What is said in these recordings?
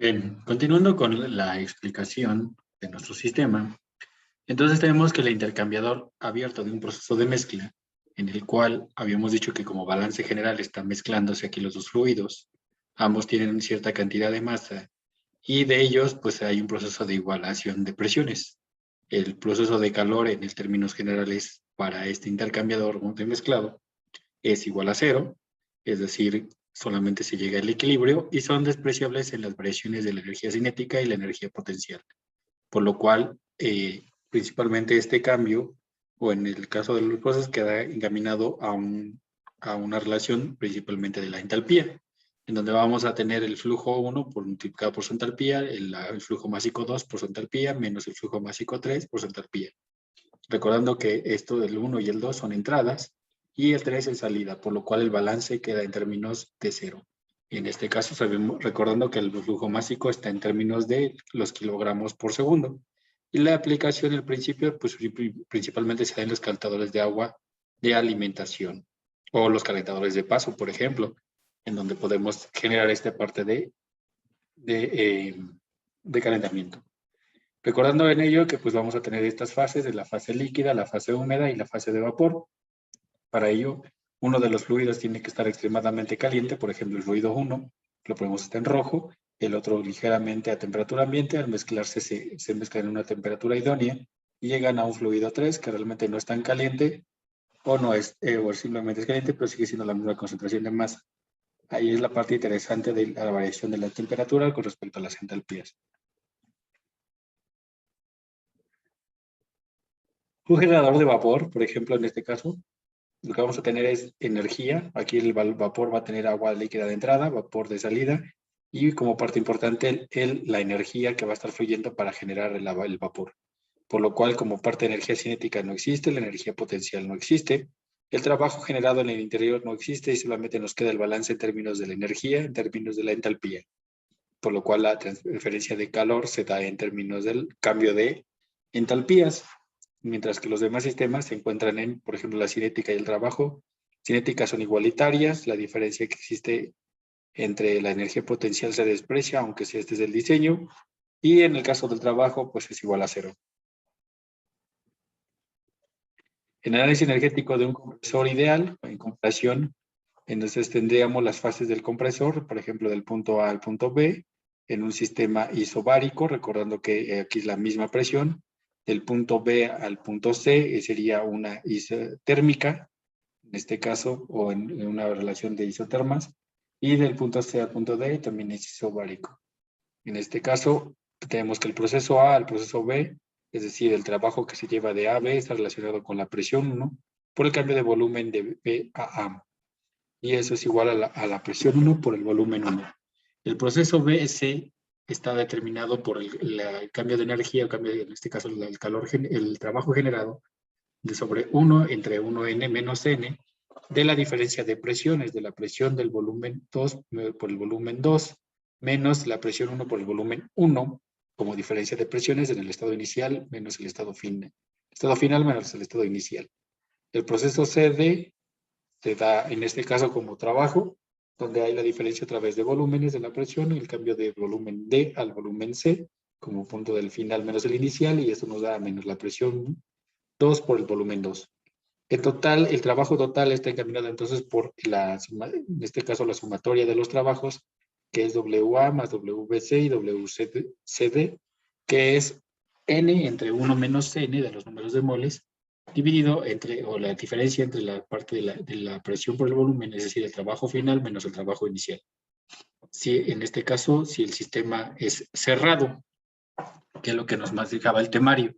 Bien, continuando con la explicación de nuestro sistema, entonces tenemos que el intercambiador abierto de un proceso de mezcla, en el cual habíamos dicho que como balance general están mezclándose aquí los dos fluidos, ambos tienen cierta cantidad de masa, y de ellos pues hay un proceso de igualación de presiones. El proceso de calor en términos generales para este intercambiador de mezclado es igual a cero, es decir, solamente se llega al equilibrio y son despreciables en las variaciones de la energía cinética y la energía potencial. Por lo cual, principalmente este cambio, o en el caso de los procesos, queda encaminado a una relación principalmente de la entalpía, en donde vamos a tener el flujo 1 multiplicado por su entalpía, el flujo másico 2 por su entalpía, menos el flujo másico 3 por su entalpía. Recordando que esto del 1 y el 2 son entradas y el 3 es salida, por lo cual el balance queda en términos de cero. En este caso, recordando que el flujo másico está en términos de los kilogramos por segundo. Y la aplicación, el principio, pues principalmente se da en los calentadores de agua de alimentación o los calentadores de paso, por ejemplo, en donde podemos generar esta parte de calentamiento. Recordando en ello que pues vamos a tener estas fases de la fase líquida, la fase húmeda y la fase de vapor. Para ello, uno de los fluidos tiene que estar extremadamente caliente, por ejemplo, el fluido 1, lo ponemos en rojo, el otro ligeramente a temperatura ambiente, al mezclarse se mezclan en una temperatura idónea y llegan a un fluido 3 que realmente no es tan caliente o no es, o simplemente es caliente, pero sigue siendo la misma concentración de masa. Ahí es la parte interesante de la variación de la temperatura con respecto a las entalpías. Un generador de vapor, por ejemplo, en este caso, lo que vamos a tener es energía. Aquí el vapor va a tener agua líquida de entrada, vapor de salida, y como parte importante, la energía que va a estar fluyendo para generar el vapor. Por lo cual, como parte de energía cinética no existe, la energía potencial no existe, el trabajo generado en el interior no existe y solamente nos queda el balance en términos de la energía, en términos de la entalpía. Por lo cual, la transferencia de calor se da en términos del cambio de entalpías, mientras que los demás sistemas se encuentran en, por ejemplo, la cinética y el trabajo. Cinéticas son igualitarias, la diferencia que existe entre la energía potencial se desprecia, aunque sea este es el diseño, y en el caso del trabajo, pues es igual a cero. En el análisis energético de un compresor ideal, en comparación, entonces tendríamos las fases del compresor, por ejemplo, del punto A al punto B, en un sistema isobárico, recordando que aquí es la misma presión. Del punto B al punto C sería una isotérmica, en este caso, o en una relación de isotermas. Y del punto C al punto D también es isobárico. En este caso, tenemos que el proceso A al proceso B, es decir, el trabajo que se lleva de A a B está relacionado con la presión 1 por el cambio de volumen de B a A. Y eso es igual a la presión 1 por el volumen 1. El proceso BC está determinado por el cambio de energía, el cambio en este caso el calor, el trabajo generado de sobre 1 entre 1n menos n de la diferencia de presiones, de la presión del volumen 2 por el volumen 2 menos la presión 1 por el volumen 1 como diferencia de presiones en el estado inicial menos el estado final. Estado final menos el estado inicial. El proceso CD se da en este caso como trabajo, donde hay la diferencia a través de volúmenes de la presión, el cambio de volumen D al volumen C, como punto del final menos el inicial, y esto nos da menos la presión 2 por el volumen 2. En total, el trabajo total está encaminado entonces por en este caso la sumatoria de los trabajos, que es WA más WC y WCD, que es N entre 1 menos N de los números de moles, dividido entre, o la diferencia entre la parte de la presión por el volumen, es decir, el trabajo final menos el trabajo inicial. Si, en este caso, si el sistema es cerrado, que es lo que nos marcaba el temario.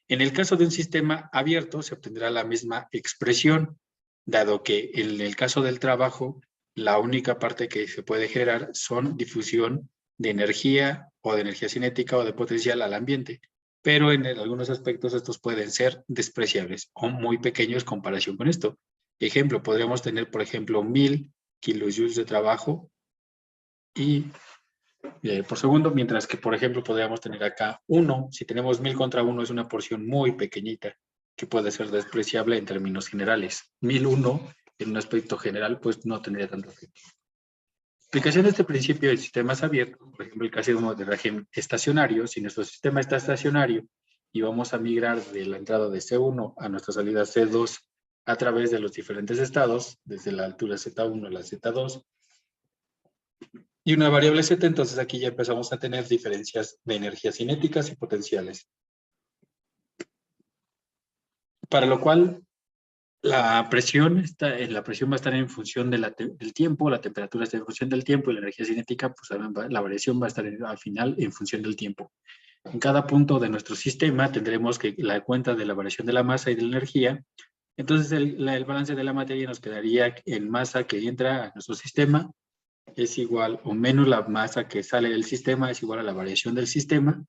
En el caso de un sistema abierto, se obtendrá la misma expresión, dado que en el caso del trabajo, la única parte que se puede generar son difusión de energía o de energía cinética o de potencial al ambiente. Pero en algunos aspectos estos pueden ser despreciables o muy pequeños en comparación con esto. Ejemplo, podríamos tener, por ejemplo, 1000 kilojoules de trabajo y por segundo, mientras que, por ejemplo, podríamos tener acá 1. Si tenemos 1000 contra 1 es una porción muy pequeñita que puede ser despreciable en términos generales. 1001 en un aspecto general pues no tendría tanto efecto. Aplicación de este principio de sistemas abiertos, por ejemplo, el caso de régimen estacionario, si nuestro sistema está estacionario y vamos a migrar de la entrada de C1 a nuestra salida C2 a través de los diferentes estados, desde la altura Z1 a la Z2, y una variable Z, entonces aquí ya empezamos a tener diferencias de energías cinéticas y potenciales. Para lo cual, la presión va a estar en función del tiempo, la temperatura está en función del tiempo y la energía cinética, pues la variación va a estar al final en función del tiempo. En cada punto de nuestro sistema tendremos que la cuenta de la variación de la masa y de la energía. Entonces el balance de la materia nos quedaría en masa que entra a nuestro sistema es igual o menos la masa que sale del sistema es igual a la variación del sistema.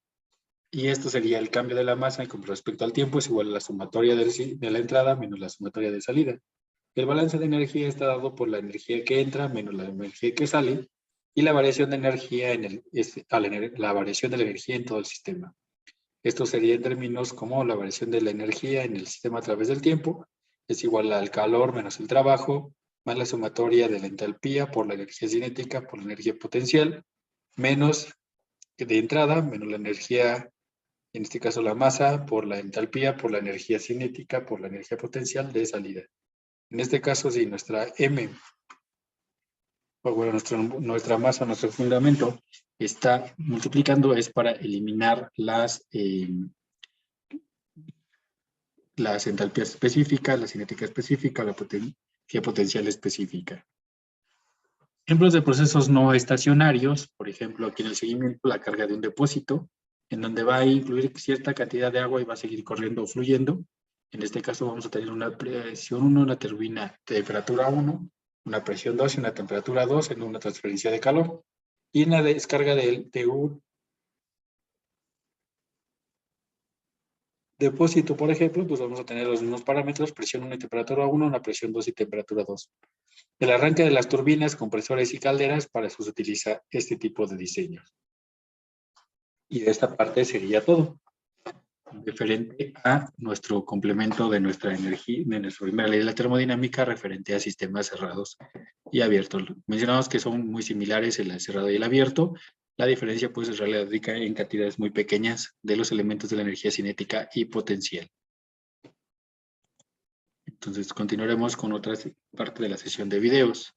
Y esto sería el cambio de la masa con respecto al tiempo es igual a la sumatoria de la entrada menos la sumatoria de salida. El balance de energía está dado por la energía que entra menos la energía que sale y la variación de energía la variación de la energía en todo el sistema. Esto sería en términos como la variación de la energía en el sistema a través del tiempo es igual al calor menos el trabajo más la sumatoria de la entalpía por la energía cinética por la energía potencial menos de entrada menos la energía, en este caso la masa, por la entalpía, por la energía cinética, por la energía potencial de salida. En este caso, si nuestra M, o bueno, nuestra masa, nuestro fundamento, está multiplicando, es para eliminar las entalpías específicas, la cinética específica, la potencia potencial específica. Ejemplos de procesos no estacionarios, por ejemplo, aquí en el seguimiento, la carga de un depósito, en donde va a incluir cierta cantidad de agua y va a seguir corriendo o fluyendo. En este caso vamos a tener una presión 1, una turbina de temperatura 1, una presión 2 y una temperatura 2 en una transferencia de calor. Y en la descarga de un depósito, por ejemplo, pues vamos a tener los mismos parámetros, presión 1 y temperatura 1, una presión 2 y temperatura 2. El arranque de las turbinas, compresores y calderas, para eso se utiliza este tipo de diseños. Y de esta parte sería todo. Referente a nuestro complemento de nuestra energía, de nuestra primera ley de la termodinámica, referente a sistemas cerrados y abiertos. Mencionamos que son muy similares el cerrado y el abierto. La diferencia, pues, radica en cantidades muy pequeñas de los elementos de la energía cinética y potencial. Entonces, continuaremos con otra parte de la sesión de videos.